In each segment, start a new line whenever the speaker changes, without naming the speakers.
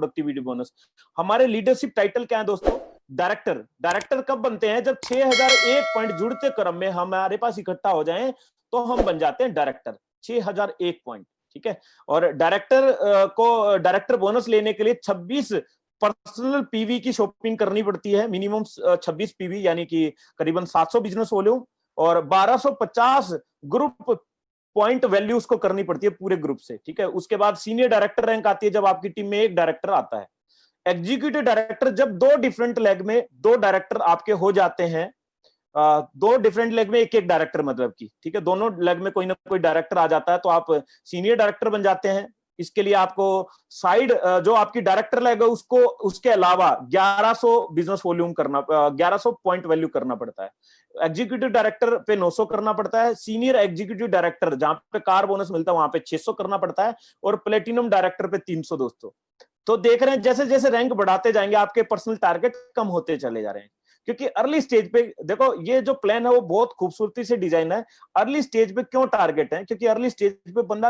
Productivity bonus. हमारे leadership title क्या है दोस्तों? डायरेक्टर। डायरेक्टर कब बनते हैं? जब 6001 पॉइंट जुड़ते क्रम में हमारे पास इकट्ठा हो जाएं तो हम बन जाते हैं डायरेक्टर। 6001 पॉइंट, ठीक है। और डायरेक्टर को डायरेक्टर बोनस लेने के लिए 26 पर्सनल पीवी की शॉपिंग करनी पड़ती है, मिनिमम 26 पीवी यानी कि करीबन 700 बिजनेस वॉल्यूम, और 1250 ग्रुप पॉइंट वैल्यू उसको करनी पड़ती है पूरे ग्रुप से, ठीक है। उसके बाद सीनियर डायरेक्टर रैंक आती है जब आपकी टीम में एक डायरेक्टर आता है। एग्जीक्यूटिव डायरेक्टर, जब दो डिफरेंट लेग में दो डायरेक्टर आपके हो जाते हैं, दो डिफरेंट लेग में एक एक डायरेक्टर मतलब की, ठीक है, दोनों लेग में कोई ना कोई डायरेक्टर आ जाता है तो आप सीनियर डायरेक्टर बन जाते हैं। इसके लिए आपको साइड जो आपकी डायरेक्टर लेग है उसको उसके अलावा 1100 बिजनेस वॉल्यूम करना, 1100 पॉइंट वैल्यू करना पड़ता है। एग्जीक्यूटिव डायरेक्टर पे 900 करना पड़ता है। सीनियर एग्जीक्यूटिव डायरेक्टर जहां पे कार बोनस मिलता है वहां पे 600 करना पड़ता है, और प्लेटिनम डायरेक्टर पे 300 दोस्तों। तो देख रहे हैं जैसे जैसे रैंक बढ़ाते जाएंगे आपके पर्सनल टारगेट कम होते चले जा रहे हैं, क्योंकि अर्ली स्टेज पे देखो ये जो प्लान है वो बहुत खूबसूरती से डिजाइन है। अर्ली स्टेज पे क्यों टारगेट है? क्योंकि अर्ली स्टेज पे बंदा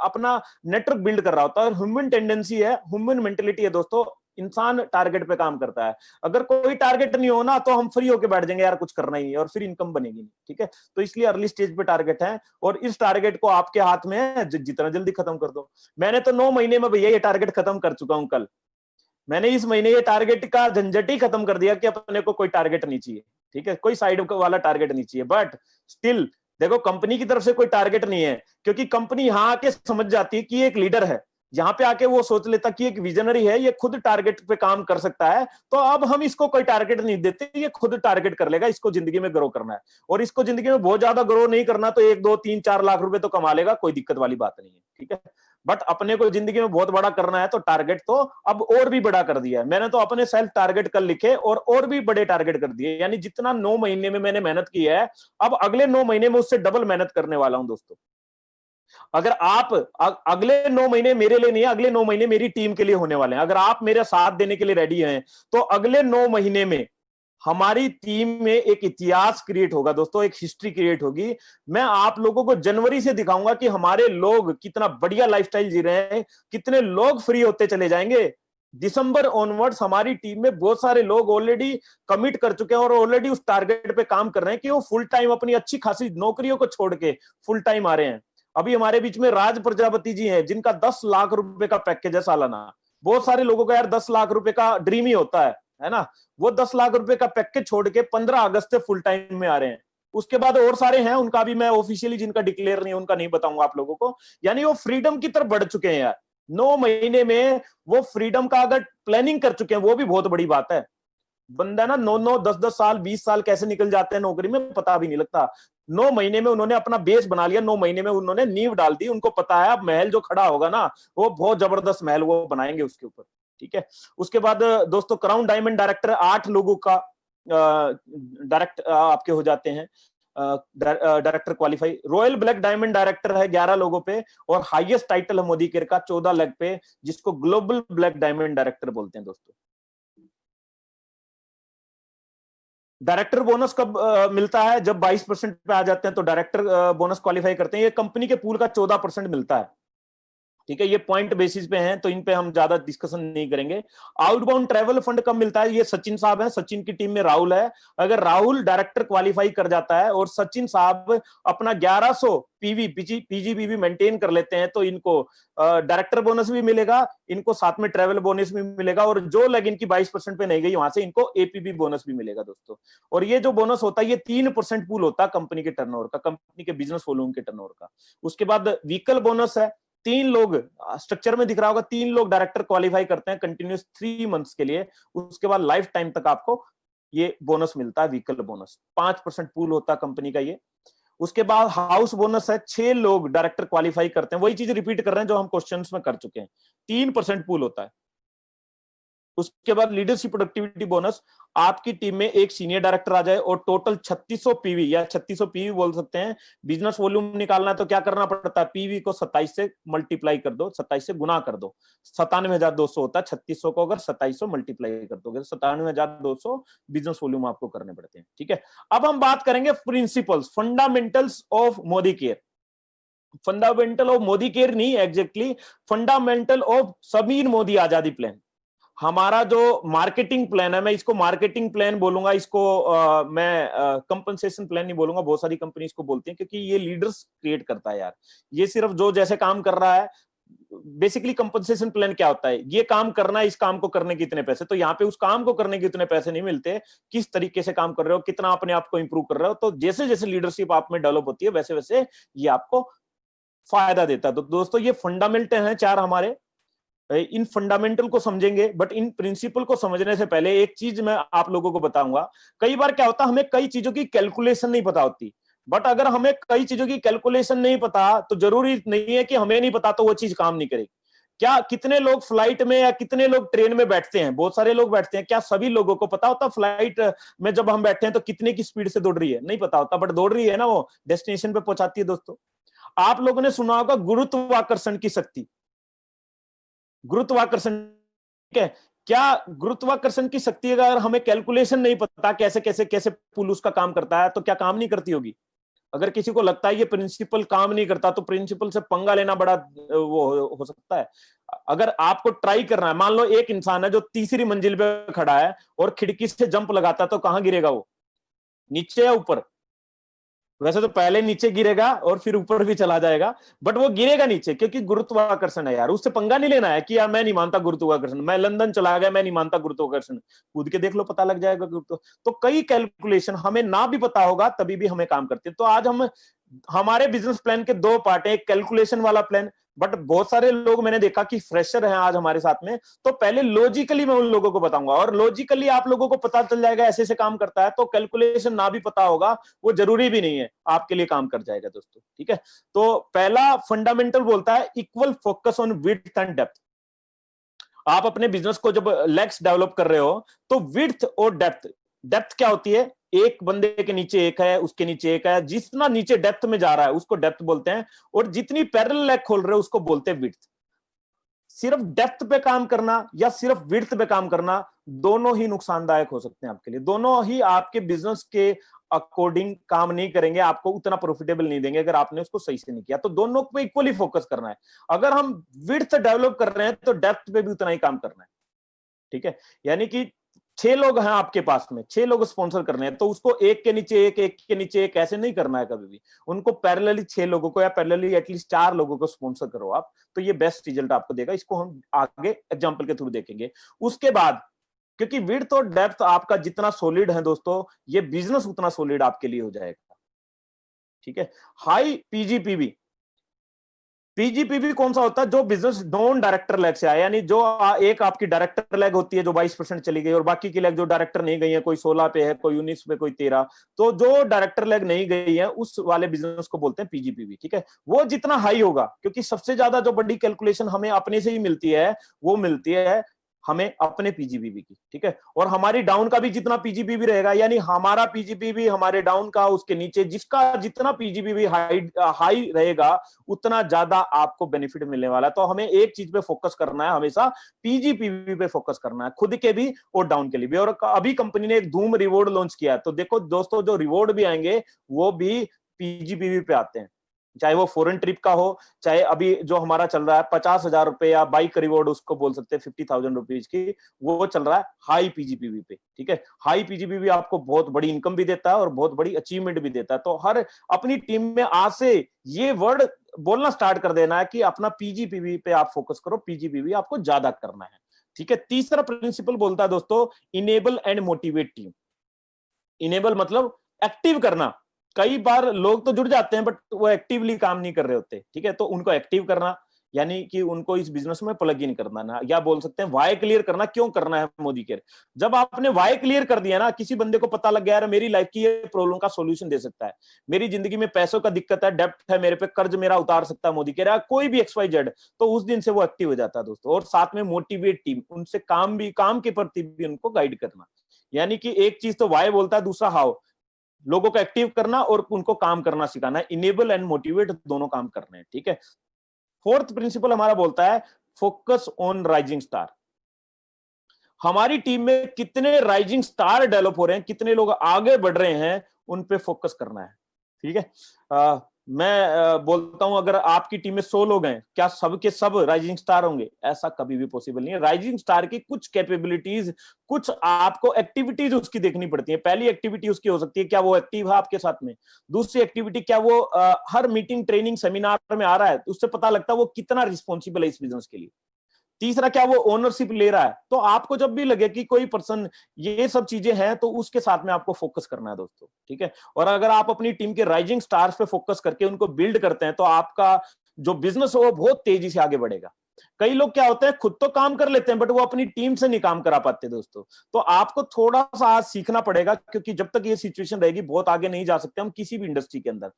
अपना नेटवर्क बिल्ड कर रहा होता है, और ह्यूमन टेंडेंसी है, ह्यूमन मेंटेलिटी है दोस्तों, इंसान टारगेट पे काम करता है। अगर कोई टारगेट नहीं हो ना तो हम फ्री होके बैठ जाएंगे, यार कुछ करना ही है, और फिर इनकम बनेगी नहीं, ठीक है। तो इसलिए अर्ली स्टेज पे टारगेट है, और इस टारगेट को आपके हाथ में है, जितना जल्दी खत्म कर दो। मैंने तो 9 महीने में भैया ये टारगेट खत्म कर चुका हूं। कल मैंने इस महीने ये टारगेट का झंझट ही खत्म कर दिया कि अपने को कोई टारगेट नहीं चाहिए, ठीक है, कोई साइड वाला टारगेट नहीं चाहिए। बट स्टिल देखो कंपनी की तरफ से कोई टारगेट नहीं है, क्योंकि कंपनी यहां आके समझ जाती है कि एक लीडर है, यहाँ पे आके वो सोच लेता कि एक विजनरी है, ये खुद टारगेट पे काम कर सकता है, तो अब हम इसको कोई टारगेट नहीं देते, ये खुद टारगेट कर लेगा, इसको जिंदगी में ग्रो करना है। और इसको जिंदगी में बहुत ज्यादा ग्रो नहीं करना तो 1 2 3 4 लाख रुपए तो कमा लेगा, कोई दिक्कत वाली बात नहीं है, ठीक है। बट अपने को जिंदगी में बहुत बड़ा करना है तो टारगेट तो अब और भी बड़ा कर दिया है मैंने। तो अपने सेल्फ टारगेट कर लिखे और भी बड़े टारगेट कर दिए, यानी जितना 9 महीने में मैंने मेहनत की है, अब अगले 9 महीने में उससे डबल मेहनत करने वाला हूं दोस्तों। अगर आप अगले 9 महीने मेरे लिए नहीं है, अगले 9 महीने मेरी टीम के लिए होने वाले हैं। अगर आप मेरे साथ देने के लिए रेडी हैं तो अगले 9 महीने में हमारी टीम में एक इतिहास क्रिएट होगा दोस्तों, एक हिस्ट्री क्रिएट होगी। मैं आप लोगों को जनवरी से दिखाऊंगा कि हमारे लोग कितना बढ़िया लाइफस्टाइल जी रहे हैं, कितने लोग फ्री होते चले जाएंगे। दिसंबर ऑनवर्ड्स हमारी टीम में बहुत सारे लोग ऑलरेडी कमिट कर चुके हैं और ऑलरेडी उस टारगेट पे काम कर रहे हैं कि वो फुल टाइम अपनी अच्छी खासी नौकरियों को छोड़ के फुल टाइम आ रहे हैं। अभी हमारे बीच में राज प्रजापति जी हैं जिनका 10 लाख रुपए का पैकेज है सालाना। बहुत सारे लोगों का यार 10 लाख रुपए का ड्रीम ही होता है ना। वो 10 लाख रुपए का पैकेज छोड़ के 15 अगस्त से फुल टाइम में आ रहे हैं। उसके बाद और सारे हैं, उनका भी मैं ऑफिशियली जिनका डिक्लेयर नहीं है उनका नहीं बताऊंगा आप लोगों को। यानी वो फ्रीडम की तरफ बढ़ चुके हैं यार। 9 महीने में वो फ्रीडम का अगर प्लानिंग कर चुके हैं वो भी बहुत बड़ी बात है। बंदा ना 9 9 10 10 साल 20 साल कैसे निकल जाते हैं नौकरी में पता भी नहीं लगता। 9 महीने में उन्होंने अपना बेस बना लिया, 9 महीने में उन्होंने नींव डाल दी। उनको पता है अब महल जो खड़ा होगा ना वो बहुत जबरदस्त महल वो बनाएंगे उसके ऊपर, ठीक है। उसके बाद दोस्तों क्राउन डायमंड डायरेक्टर 8 लोगों का डायरेक्ट आपके हो जाते हैं director qualify. Royal black diamond director है 11 लोगों पे, और हाईएस्ट टाइटल है मोदी केयर का 14 लेग पे, जिसको ग्लोबल ब्लैक डायमंड डायरेक्टर बोलते हैं दोस्तों। डायरेक्टर बोनस कब मिलता है? जब 22% पे आ जाते हैं तो डायरेक्टर बोनस क्वालिफाई करते हैं। ये कंपनी के पूल का 14% मिलता है, ठीक है। ये पॉइंट बेसिस पे हैं तो इन पे हम ज्यादा डिस्कशन नहीं करेंगे। आउटबाउंड ट्रैवल फंड कब मिलता है? ये सचिन साहब हैं, सचिन की टीम में राहुल है। अगर राहुल डायरेक्टर क्वालिफाई कर जाता है और सचिन साहब अपना 1100 पीजीबीवी मेंटेन कर लेते हैं तो इनको डायरेक्टर बोनस भी मिलेगा, इनको साथ में ट्रैवल बोनस भी मिलेगा, और जो लग इनकी 22% पे नहीं गई वहां से इनको एपीबी बोनस भी मिलेगा दोस्तों। और ये जो बोनस होता है ये 3% पूल होता है कंपनी के टर्नओवर का, कंपनी के बिजनेस वॉल्यूम के टर्नओवर का। उसके बाद व्हीकल बोनस है। 3 लोग स्ट्रक्चर में दिख रहा होगा, 3 लोग डायरेक्टर क्वालिफाई करते हैं कंटिन्यूस 3 मंथ्स के लिए। उसके बाद लाइफ टाइम तक आपको ये बोनस मिलता है, व्हीकल बोनस। 5% पूल होता है कंपनी का ये। उसके बाद हाउस बोनस है। 6 लोग डायरेक्टर क्वालिफाई करते हैं, वही चीज रिपीट कर रहे हैं जो हम क्वेश्चंस में कर चुके हैं। 3% पूल होता है। उसके बाद लीडरशिप प्रोडक्टिविटी बोनस, आपकी टीम में एक सीनियर डायरेक्टर आ जाए और टोटल 3600 पीवी या 3600 पीवी बोल सकते हैं, बिजनेस वॉल्यूम निकालना है तो क्या करना पड़ता है? पीवी को 27 से मल्टीप्लाई कर दो, 27 से गुना कर दो। 97,200 होता है। 3600 को अगर 2700 मल्टीप्लाई कर दोगे तो 97,200 बिजनेस वॉल्यूम आपको करने पड़ते हैं, ठीक है। अब हम बात करेंगे principles, fundamentals of Modi care. Fundamental of Modi care नहीं, exactly fundamental of Sameer Modi आजादी प्लान। हमारा जो मार्केटिंग प्लान है, मैं इसको मार्केटिंग प्लान बोलूंगा, इसको मैं कंपनसेशन प्लान नहीं बोलूंगा, बहुत सारी कंपनी इसको बोलती हैं, क्योंकि ये लीडर्स क्रिएट करता है यार। ये सिर्फ जो जैसे काम कर रहा है, बेसिकली कंपनसेशन प्लान क्या होता है, ये काम करना है, इस काम को करने के इतने पैसे, तो यहाँ पे उस काम को करने के इतने पैसे नहीं मिलते, किस तरीके से काम कर रहे हो, कितना अपने आप को इंप्रूव कर रहे हो। तो जैसे जैसे लीडरशिप आप में डेवलप होती है, वैसे वैसे ये आपको फायदा देता है। तो दोस्तों ये फंडामेंटल हैं 4 हमारे, इन फंडामेंटल को समझेंगे, बट इन प्रिंसिपल को समझने से पहले एक चीज मैं आप लोगों को बताऊंगा। कई बार क्या होता है, हमें कई चीजों की कैलकुलेशन नहीं पता होती, बट अगर हमें कई चीजों की कैलकुलेशन नहीं पता, तो जरूरी नहीं है कि हमें नहीं पता तो वो चीज काम नहीं करेगी। क्या कितने लोग फ्लाइट में या कितने लोग ट्रेन में बैठते हैं, बहुत सारे लोग बैठते हैं, क्या सभी लोगों को पता होता फ्लाइट में जब हम बैठे हैं तो कितने की स्पीड से दौड़ रही है, नहीं पता होता, बट दौड़ रही है ना, वो डेस्टिनेशन पे पहुंचाती है। दोस्तों आप लोगों ने सुना होगा गुरुत्वाकर्षण की शक्ति, गुरुत्वाकर्षण, ठीक है, क्या गुरुत्वाकर्षण की शक्ति अगर हमें कैलकुलेशन नहीं पता कैसे कैसे कैसे पुल उसका काम करता है, तो क्या काम नहीं करती होगी। अगर किसी को लगता है ये प्रिंसिपल काम नहीं करता, तो प्रिंसिपल से पंगा लेना बड़ा वो हो सकता है। अगर आपको ट्राई करना है, मान लो एक इंसान है जो तीसरी मंजिल पे खड़ा है और खिड़की से जंप लगाता है, तो कहां गिरेगा वो, नीचे या ऊपर। वैसे तो पहले नीचे गिरेगा और फिर ऊपर भी चला जाएगा, बट वो गिरेगा नीचे, क्योंकि गुरुत्वाकर्षण है यार। उससे पंगा नहीं लेना है कि यार मैं नहीं मानता गुरुत्वाकर्षण, मैं लंदन चला गया, मैं नहीं मानता गुरुत्वाकर्षण, कूद के देख लो, पता लग जाएगा गुरुत्व। तो कई कैलकुलेशन हमें ना भी पता होगा तभी भी हमें काम करते हैं। तो आज हम, हमारे बिजनेस प्लान के 2 पार्ट है, एक कैलकुलेशन वाला प्लान, बट बहुत सारे लोग मैंने देखा कि फ्रेशर हैं आज हमारे साथ में, तो पहले लॉजिकली मैं उन लोगों को बताऊंगा, और लॉजिकली आप लोगों को पता चल जाएगा ऐसे ऐसे काम करता है, तो कैलकुलेशन ना भी पता होगा वो जरूरी भी नहीं है, आपके लिए काम कर जाएगा दोस्तों, ठीक है। तो पहला फंडामेंटल बोलता है equal focus on width and depth. आप अपने बिजनेस को जब लेग्स डेवलप कर रहे हो, तो विड्थ और डेप्थ, डेप्थ क्या होती है, एक बंदे के नीचे एक है, उसके नीचे एक है, जितना नीचे डेप्थ में जा रहा है उसको डेप्थ बोलते हैं, और जितनी पैरेलल लेग खोल रहे हो उसको बोलते हैं विड्थ। सिर्फ डेप्थ पे काम करना या सिर्फ विड्थ पे काम करना, दोनों ही नुकसानदायक हो सकते हैं आपके लिए, दोनों ही आपके बिजनेस के अकॉर्डिंग काम नहीं करेंगे, आपको उतना प्रॉफिटेबल नहीं देंगे अगर आपने उसको सही से नहीं किया। तो दोनों पे इक्वली फोकस करना है। अगर हम विड्थ डेवलप कर रहे हैं तो डेप्थ पे भी उतना ही काम करना है, ठीक है। यानी कि 6 लोग हैं आपके पास में, 6 लोग स्पॉन्सर करने हैं, तो उसको एक के नीचे एक के नीचे एक ऐसे नहीं करना है कभी भी। उनको पैरेलली 6 लोगों को या पैरेलली एटलीस्ट 4 लोगों को स्पॉन्सर करो आप, तो ये बेस्ट रिजल्ट आपको देगा। इसको हम आगे एग्जांपल के थ्रू देखेंगे। उसके बाद, क्योंकि विड्थ और डेप्थ आपका जितना सॉलिड है दोस्तों, ये बिजनेस उतना सॉलिड आपके लिए हो जाएगा, ठीक है। हाई पीजीपीवी, पीजीपीवी कौन सा होता है, जो बिजनेस नॉन डायरेक्टर लेग से आया, यानी जो एक आपकी डायरेक्टर लेग होती है जो 22% चली गई, और बाकी की लेग जो डायरेक्टर नहीं गई है, कोई 16 पे है, कोई 19 पे, कोई 13, तो जो डायरेक्टर लेग नहीं गई है उस वाले बिजनेस को बोलते हैं पीजीपीवी, ठीक है। वो जितना हाई होगा, क्योंकि सबसे ज्यादा जो बड़ी कैलकुलेशन हमें अपने से ही मिलती है, वो मिलती है हमें अपने पीजीपीवी की, ठीक है। और हमारी डाउन का भी जितना पीजीपीवी रहेगा, यानी हमारा पीजीपीवी हमारे डाउन का, उसके नीचे जिसका जितना पीजीपीवी हाई रहेगा, उतना ज्यादा आपको बेनिफिट मिलने वाला है। तो हमें एक चीज पे फोकस करना है, हमेशा पीजीपीवी पे फोकस करना है, खुद के भी और डाउन के लिए भी। और अभी कंपनी ने एक धूम रिवॉर्ड लॉन्च किया है, तो देखो दोस्तों, जो रिवॉर्ड भी आएंगे वो भी पीजीपीवी पे आते हैं, चाहे वो फॉरेन ट्रिप का हो, चाहे अभी जो हमारा चल रहा है 50,000 रुपए या बाइक रिवॉर्ड उसको बोल सकते हैं 50,000 रुपीज की, वो चल रहा है हाई पीजीपीवी पे, ठीक है। हाई पीजीपीवी आपको बहुत बड़ी इनकम भी देता है और बहुत बड़ी अचीवमेंट भी देता है। तो हर अपनी टीम में आज से ये वर्ड बोलना स्टार्ट कर देना है कि अपना पीजीपीवी पे आप फोकस करो, पीजीपीवी आपको ज्यादा करना है, ठीक है। तीसरा प्रिंसिपल बोलता है दोस्तों, enable and motivate team. Enable मतलब एक्टिव करना। कई बार लोग तो जुड़ जाते हैं बट वो एक्टिवली काम नहीं कर रहे होते, ठीक है। तो उनको एक्टिव करना, यानी कि उनको इस बिजनेस में प्लग इन करना ना, या बोल सकते हैं वाई क्लियर करना, क्यों करना है मोदी केयर। जब आपने वाई क्लियर कर दिया ना, किसी बंदे को पता लग गया यार मेरी लाइफ की ये प्रॉब्लम का सॉल्यूशन दे सकता है, मेरी जिंदगी में पैसों का दिक्कत है, डेप्ट है मेरे पे, कर्ज मेरा उतार सकता है मोदी केयर, कोई भी XYZ, तो उस दिन से वो एक्टिव हो जाता है दोस्तों। और साथ में मोटिवेट टीम, उनसे काम के प्रति भी उनको गाइड करना। यानी कि एक चीज तो वाई बोलता है, दूसरा हाउ, लोगों को एक्टिव करना और उनको काम करना सिखाना है। इनेबल एंड मोटिवेट दोनों काम करने हैं, ठीक है। फोर्थ प्रिंसिपल हमारा बोलता है फोकस ऑन राइजिंग स्टार। हमारी टीम में कितने राइजिंग स्टार डेवलप हो रहे हैं, कितने लोग आगे बढ़ रहे हैं, उन पे फोकस करना है, ठीक है। मैं बोलता हूं अगर आपकी टीम में 100 लोग हैं, क्या सब के सब राइजिंग स्टार होंगे? ऐसा कभी भी पॉसिबल नहीं है। राइजिंग स्टार की कुछ कैपेबिलिटीज, कुछ आपको एक्टिविटीज उसकी देखनी पड़ती है। पहली एक्टिविटी उसकी हो सकती है क्या वो एक्टिव है आपके साथ में। दूसरी एक्टिविटी क्या वो हर मीटिंग, ट्रेनिंग, सेमिनार में आ रहा है, तो उससे पता लगता है वो कितना रिस्पॉन्सिबल है इस बिजनेस के लिए। तीसरा क्या वो ओनरशिप ले रहा है। तो आपको जब भी लगे कि कोई पर्सन ये सब चीजें हैं, तो उसके साथ में आपको फोकस करना है दोस्तों, ठीक है। और अगर आप अपनी टीम के राइजिंग स्टार्स पे फोकस करके उनको बिल्ड करते हैं, तो आपका जो बिजनेस है वो बहुत तेजी से आगे बढ़ेगा। कई लोग क्या होते हैं, खुद तो काम कर लेते हैं बट वो अपनी टीम से नहीं काम करा पाते दोस्तों। तो आपको थोड़ा सा आज सीखना पड़ेगा, क्योंकि जब तक ये सिचुएशन रहेगी बहुत आगे नहीं जा सकते हम किसी भी इंडस्ट्री के अंदर।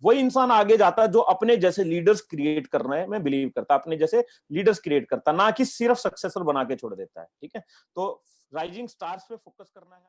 वही इंसान आगे जाता है जो अपने जैसे लीडर्स क्रिएट कर रहे हैं। मैं बिलीव करता अपने जैसे लीडर्स क्रिएट करता, ना कि सिर्फ सक्सेसर बना के छोड़ देता है, ठीक है। तो राइजिंग स्टार्स पे फोकस करना है।